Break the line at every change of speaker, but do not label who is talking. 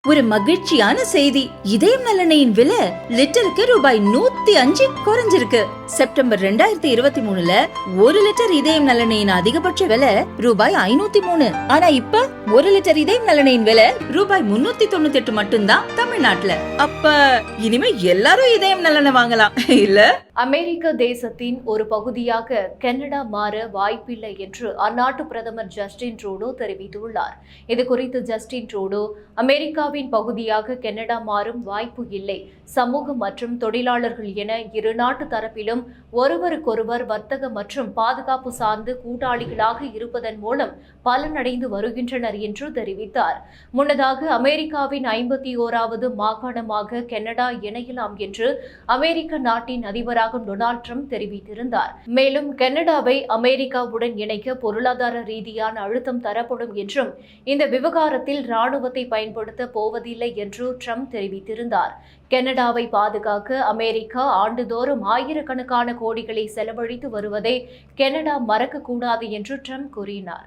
ஒரு மகிழ்ச்சியான செய்தி. இதயம் நலனையின் விலை லிட்டருக்கு ரூபாய் 105 குறைஞ்சிருக்கு. செப்டம்பர் 2023ல 1 லிட்டர் இதயம் நலனையின் அதிகபட்ச விலை ரூபாய் 503. ஆனா இப்ப 1 லிட்டர் இதயம் நலனையின் விலை ரூபாய் 398 மட்டும்தான் தமிழ்நாட்டுல. அப்ப இனிமே எல்லாரும் இதயம் நலனை வாங்கலாம் இல்ல?
அமெரிக்க தேசத்தின் ஒரு பகுதியாக கனடா மாற வாய்ப்பில்லை என்று அந்நாட்டு பிரதமர் ஜஸ்டின் ட்ரூடோ தெரிவித்துள்ளார். இது குறித்து ஜஸ்டின் ட்ரூடோ, அமெரிக்காவின் பகுதியாக கனடா மாறும் வாய்ப்பு இல்லை. சமூக மற்றும் தொழிலாளர்கள் என இரு நாட்டு தரப்பிலும் ஒருவருக்கொருவர் வர்த்தக மற்றும் பாதுகாப்பு சார்ந்து கூட்டாளிகளாக இருப்பதன் மூலம் பலனடைந்து வருகின்றனர் என்று தெரிவித்தார். முன்னதாக அமெரிக்காவின் 51வது மாகாணமாக கனடா இணையலாம் என்று அமெரிக்க நாட்டின் அதிபராக டொனால்ட் ட்ரம்ப் தெரிவித்திருந்தார். மேலும் கனடாவை அமெரிக்காவுடன் இணைக்க பொருளாதார ரீதியான அழுத்தம் தரப்படும் என்றும் இந்த விவகாரத்தில் ராணுவத்தை பயன்படுத்த போவதில்லை என்று ட்ரம்ப் தெரிவித்திருந்தார். கனடாவை பாதுகாக்க அமெரிக்கா ஆண்டுதோறும் ஆயிரக்கணக்கான கோடிகளை செலவழித்து வருவதை கனடா மறக்கக்கூடாது என்று ட்ரம்ப் கூறினார்.